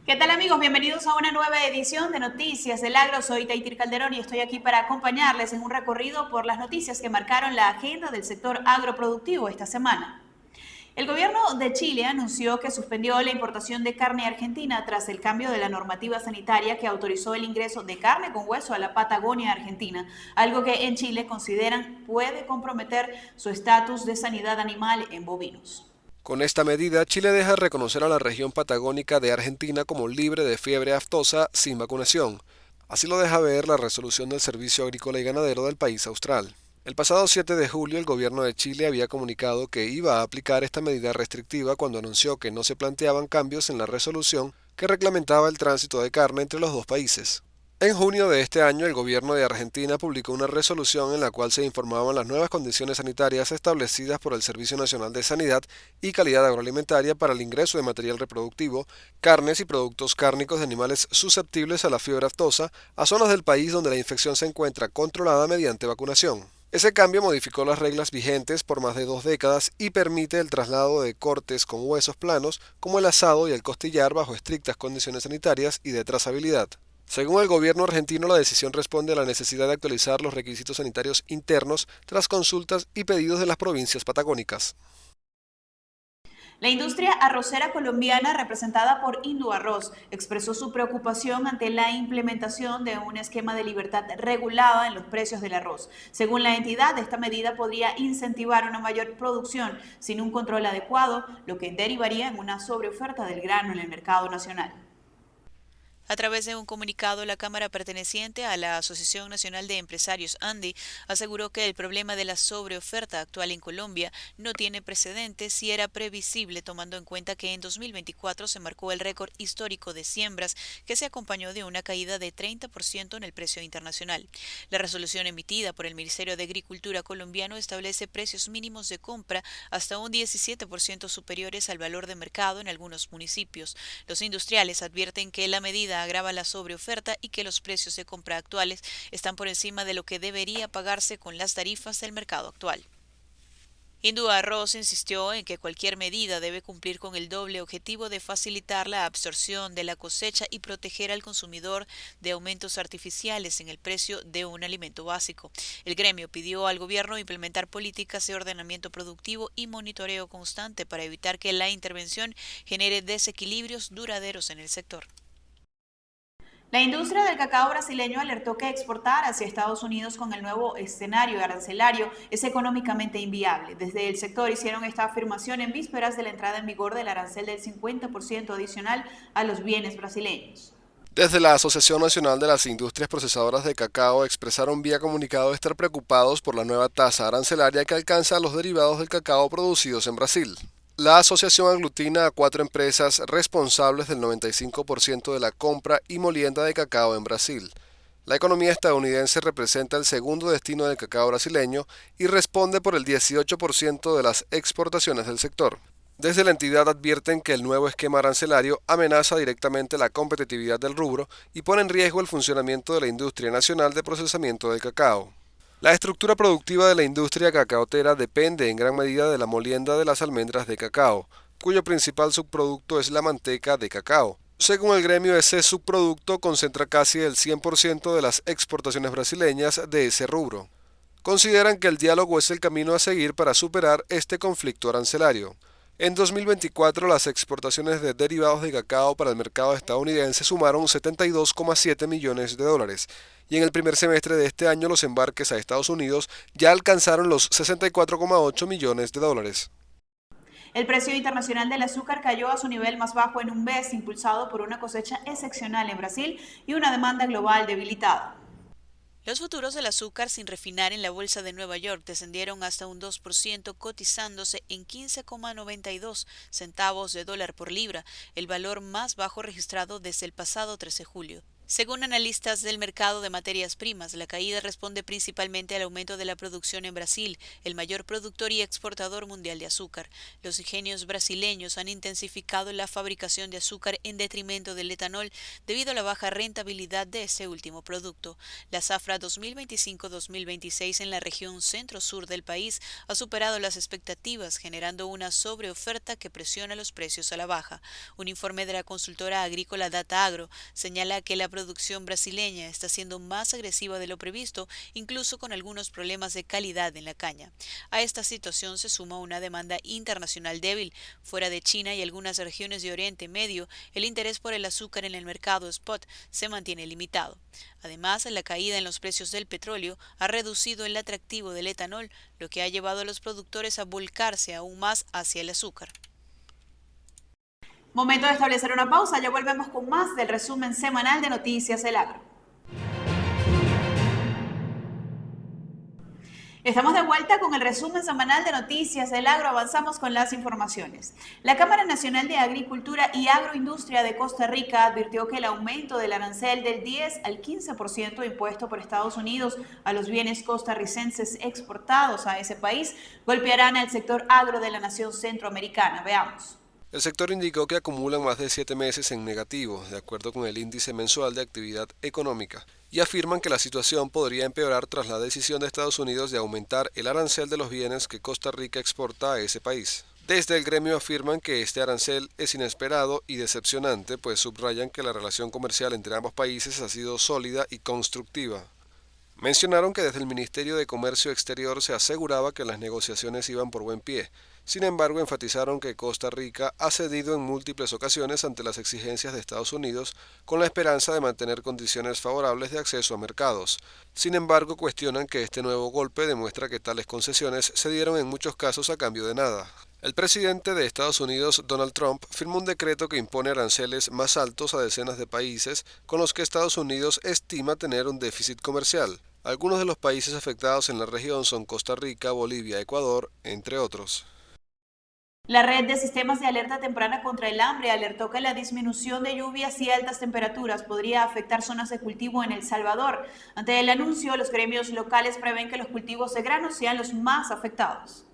¿Qué tal amigos? Bienvenidos a una nueva edición de Noticias del Agro. Soy Taitir Calderón y estoy aquí para acompañarles en un recorrido por las noticias que marcaron la agenda del sector agroproductivo esta semana. El gobierno de Chile anunció que suspendió la importación de carne argentina tras el cambio de la normativa sanitaria que autorizó el ingreso de carne con hueso a la Patagonia Argentina, algo que en Chile consideran puede comprometer su estatus de sanidad animal en bovinos. Con esta medida, Chile deja de reconocer a la región patagónica de Argentina como libre de fiebre aftosa sin vacunación. Así lo deja ver la resolución del Servicio Agrícola y Ganadero del país austral. El pasado 7 de julio, el gobierno de Chile había comunicado que iba a aplicar esta medida restrictiva cuando anunció que no se planteaban cambios en la resolución que reglamentaba el tránsito de carne entre los dos países. En junio de este año, el gobierno de Argentina publicó una resolución en la cual se informaban las nuevas condiciones sanitarias establecidas por el Servicio Nacional de Sanidad y Calidad Agroalimentaria para el ingreso de material reproductivo, carnes y productos cárnicos de animales susceptibles a la fiebre aftosa a zonas del país donde la infección se encuentra controlada mediante vacunación. Ese cambio modificó las reglas vigentes por más de 2 décadas y permite el traslado de cortes con huesos planos como el asado y el costillar bajo estrictas condiciones sanitarias y de trazabilidad. Según el gobierno argentino, la decisión responde a la necesidad de actualizar los requisitos sanitarios internos tras consultas y pedidos de las provincias patagónicas. La industria arrocera colombiana, representada por Indoarroz, expresó su preocupación ante la implementación de un esquema de libertad regulada en los precios del arroz. Según la entidad, esta medida podría incentivar una mayor producción sin un control adecuado, lo que derivaría en una sobreoferta del grano en el mercado nacional. A través de un comunicado, la Cámara perteneciente a la Asociación Nacional de Empresarios ANDI aseguró que el problema de la sobreoferta actual en Colombia no tiene precedentes y era previsible tomando en cuenta que en 2024 se marcó el récord histórico de siembras que se acompañó de una caída de 30% en el precio internacional. La resolución emitida por el Ministerio de Agricultura colombiano establece precios mínimos de compra hasta un 17% superiores al valor de mercado en algunos municipios. Los industriales advierten que la medida agrava la sobreoferta y que los precios de compra actuales están por encima de lo que debería pagarse con las tarifas del mercado actual. Indoarroz insistió en que cualquier medida debe cumplir con el doble objetivo de facilitar la absorción de la cosecha y proteger al consumidor de aumentos artificiales en el precio de un alimento básico. El gremio pidió al gobierno implementar políticas de ordenamiento productivo y monitoreo constante para evitar que la intervención genere desequilibrios duraderos en el sector. La industria del cacao brasileño alertó que exportar hacia Estados Unidos con el nuevo escenario arancelario es económicamente inviable. Desde el sector hicieron esta afirmación en vísperas de la entrada en vigor del arancel del 50% adicional a los bienes brasileños. Desde la Asociación Nacional de las Industrias Procesadoras de Cacao expresaron vía comunicado estar preocupados por la nueva tasa arancelaria que alcanza a los derivados del cacao producidos en Brasil. La asociación aglutina a 4 empresas responsables del 95% de la compra y molienda de cacao en Brasil. La economía estadounidense representa el segundo destino del cacao brasileño y responde por el 18% de las exportaciones del sector. Desde la entidad advierten que el nuevo esquema arancelario amenaza directamente la competitividad del rubro y pone en riesgo el funcionamiento de la industria nacional de procesamiento del cacao. La estructura productiva de la industria cacaotera depende en gran medida de la molienda de las almendras de cacao, cuyo principal subproducto es la manteca de cacao. Según el gremio, ese subproducto concentra casi el 100% de las exportaciones brasileñas de ese rubro. Consideran que el diálogo es el camino a seguir para superar este conflicto arancelario. En 2024, las exportaciones de derivados de cacao para el mercado estadounidense sumaron 72,7 millones de dólares, y en el primer semestre de este año los embarques a Estados Unidos ya alcanzaron los 64,8 millones de dólares. El precio internacional del azúcar cayó a su nivel más bajo en un mes, impulsado por una cosecha excepcional en Brasil y una demanda global debilitada. Los futuros del azúcar sin refinar en la bolsa de Nueva York descendieron hasta un 2%, cotizándose en 15,92 centavos de dólar por libra, el valor más bajo registrado desde el pasado 13 de julio. Según analistas del mercado de materias primas, la caída responde principalmente al aumento de la producción en Brasil, el mayor productor y exportador mundial de azúcar. Los ingenios brasileños han intensificado la fabricación de azúcar en detrimento del etanol debido a la baja rentabilidad de este último producto. La zafra 2025-2026 en la región centro-sur del país ha superado las expectativas, generando una sobreoferta que presiona los precios a la baja. Un informe de la consultora agrícola Data Agro señala que la producción brasileña está siendo más agresiva de lo previsto, incluso con algunos problemas de calidad en la caña. A esta situación se suma una demanda internacional débil. Fuera de China y algunas regiones de Oriente Medio, el interés por el azúcar en el mercado spot se mantiene limitado. Además, la caída en los precios del petróleo ha reducido el atractivo del etanol, lo que ha llevado a los productores a volcarse aún más hacia el azúcar. Momento de establecer una pausa, ya volvemos con más del resumen semanal de Noticias del Agro. Estamos de vuelta con el resumen semanal de Noticias del Agro. Avanzamos con las informaciones. La Cámara Nacional de Agricultura y Agroindustria de Costa Rica advirtió que el aumento del arancel del 10 al 15% impuesto por Estados Unidos a los bienes costarricenses exportados a ese país golpearán al sector agro de la nación centroamericana. Veamos. El sector indicó que acumulan más de 7 meses en negativo, de acuerdo con el índice mensual de actividad económica, y afirman que la situación podría empeorar tras la decisión de Estados Unidos de aumentar el arancel de los bienes que Costa Rica exporta a ese país. Desde el gremio afirman que este arancel es inesperado y decepcionante, pues subrayan que la relación comercial entre ambos países ha sido sólida y constructiva. Mencionaron que desde el Ministerio de Comercio Exterior se aseguraba que las negociaciones iban por buen pie. Sin embargo, enfatizaron que Costa Rica ha cedido en múltiples ocasiones ante las exigencias de Estados Unidos con la esperanza de mantener condiciones favorables de acceso a mercados. Sin embargo, cuestionan que este nuevo golpe demuestra que tales concesiones se dieron en muchos casos a cambio de nada. El presidente de Estados Unidos, Donald Trump, firmó un decreto que impone aranceles más altos a decenas de países con los que Estados Unidos estima tener un déficit comercial. Algunos de los países afectados en la región son Costa Rica, Bolivia, Ecuador, entre otros. La red de sistemas de alerta temprana contra el hambre alertó que la disminución de lluvias y altas temperaturas podría afectar zonas de cultivo en El Salvador. Ante el anuncio, los gremios locales prevén que los cultivos de grano sean los más afectados.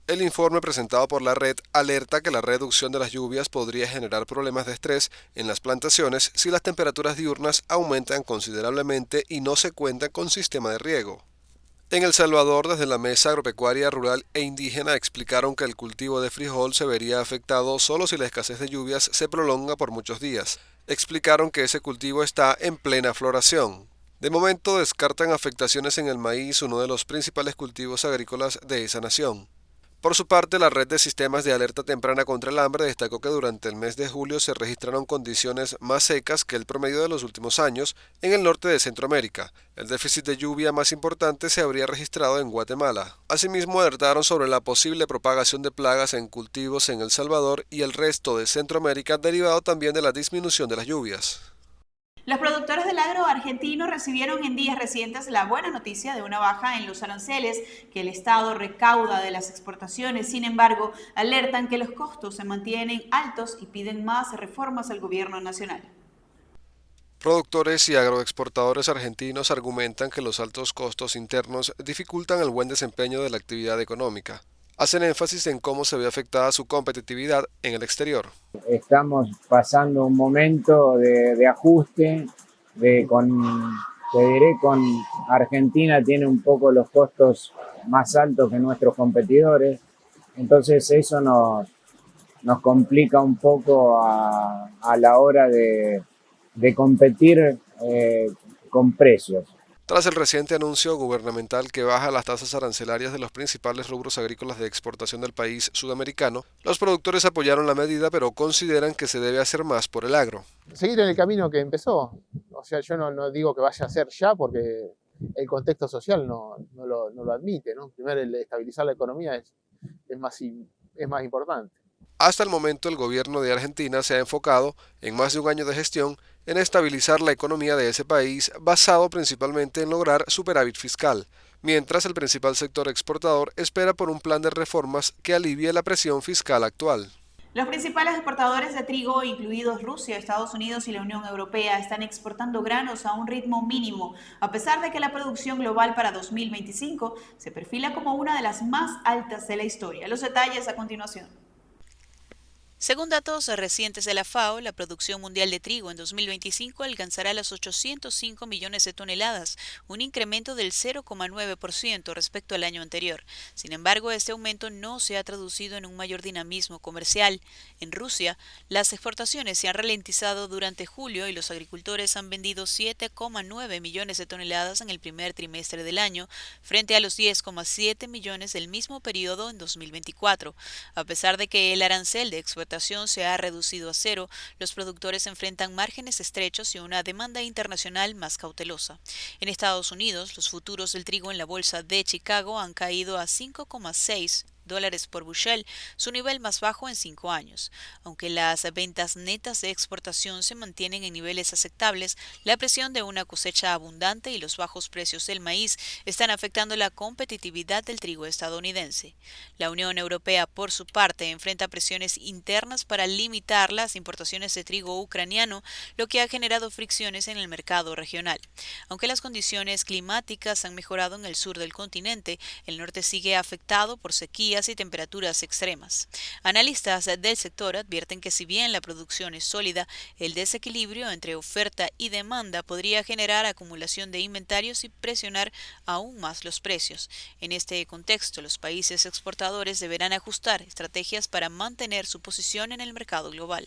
El informe presentado por la red alerta que la reducción de las lluvias podría generar problemas de estrés en las plantaciones si las temperaturas diurnas aumentan considerablemente y no se cuenta con sistema de riego. En El Salvador, desde la Mesa Agropecuaria Rural e Indígena explicaron que el cultivo de frijol se vería afectado solo si la escasez de lluvias se prolonga por muchos días. Explicaron que ese cultivo está en plena floración. De momento descartan afectaciones en el maíz, uno de los principales cultivos agrícolas de esa nación. Por su parte, la red de sistemas de alerta temprana contra el hambre destacó que durante el mes de julio se registraron condiciones más secas que el promedio de los últimos años en el norte de Centroamérica. El déficit de lluvia más importante se habría registrado en Guatemala. Asimismo, alertaron sobre la posible propagación de plagas en cultivos en El Salvador y el resto de Centroamérica, derivado también de la disminución de las lluvias. Los productores del agro argentino recibieron en días recientes la buena noticia de una baja en los aranceles que el Estado recauda de las exportaciones. Sin embargo, alertan que los costos se mantienen altos y piden más reformas al gobierno nacional. Productores y agroexportadores argentinos argumentan que los altos costos internos dificultan el buen desempeño de la actividad económica. Hacen énfasis en cómo se ve afectada su competitividad en el exterior. Estamos pasando un momento de ajuste, te diré, con Argentina tiene un poco los costos más altos que nuestros competidores, entonces eso nos complica un poco a la hora de competir con precios. Tras el reciente anuncio gubernamental que baja las tasas arancelarias de los principales rubros agrícolas de exportación del país sudamericano, los productores apoyaron la medida, pero consideran que se debe hacer más por el agro. Seguir en el camino que empezó. O sea, yo no digo que vaya a ser ya porque el contexto social no lo admite, ¿no? Primero, el estabilizar la economía es más importante. Hasta el momento, el gobierno de Argentina se ha enfocado, en más de un año de gestión, en estabilizar la economía de ese país, basado principalmente en lograr superávit fiscal, mientras el principal sector exportador espera por un plan de reformas que alivie la presión fiscal actual. Los principales exportadores de trigo, incluidos Rusia, Estados Unidos y la Unión Europea, están exportando granos a un ritmo mínimo, a pesar de que la producción global para 2025 se perfila como una de las más altas de la historia. Los detalles a continuación. Según datos recientes de la FAO, la producción mundial de trigo en 2025 alcanzará los 805 millones de toneladas, un incremento del 0,9% respecto al año anterior. Sin embargo, este aumento no se ha traducido en un mayor dinamismo comercial. En Rusia, las exportaciones se han ralentizado durante julio y los agricultores han vendido 7,9 millones de toneladas en el primer trimestre del año, frente a los 10,7 millones del mismo periodo en 2024. A pesar de que el arancel de exportación se ha reducido a cero, los productores enfrentan márgenes estrechos y una demanda internacional más cautelosa. En Estados Unidos, los futuros del trigo en la bolsa de Chicago han caído a 5,6 dólares por bushel, su nivel más bajo en 5 años. Aunque las ventas netas de exportación se mantienen en niveles aceptables, la presión de una cosecha abundante y los bajos precios del maíz están afectando la competitividad del trigo estadounidense. La Unión Europea, por su parte, enfrenta presiones internas para limitar las importaciones de trigo ucraniano, lo que ha generado fricciones en el mercado regional. Aunque las condiciones climáticas han mejorado en el sur del continente, el norte sigue afectado por sequía y temperaturas extremas. Analistas del sector advierten que si bien la producción es sólida, el desequilibrio entre oferta y demanda podría generar acumulación de inventarios y presionar aún más los precios. En este contexto, los países exportadores deberán ajustar estrategias para mantener su posición en el mercado global.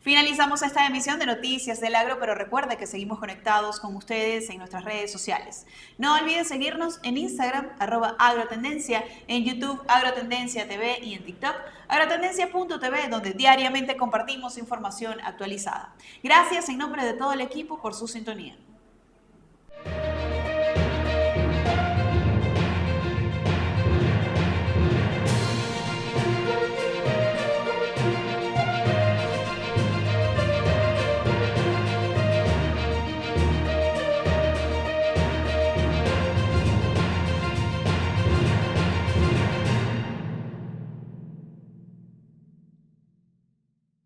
Finalizamos esta emisión de Noticias del Agro, pero recuerde que seguimos conectados con ustedes en nuestras redes sociales. No olviden seguirnos en Instagram, @agrotendencia, en YouTube, Agrotendencia TV y en TikTok, agrotendencia.tv, donde diariamente compartimos información actualizada. Gracias en nombre de todo el equipo por su sintonía.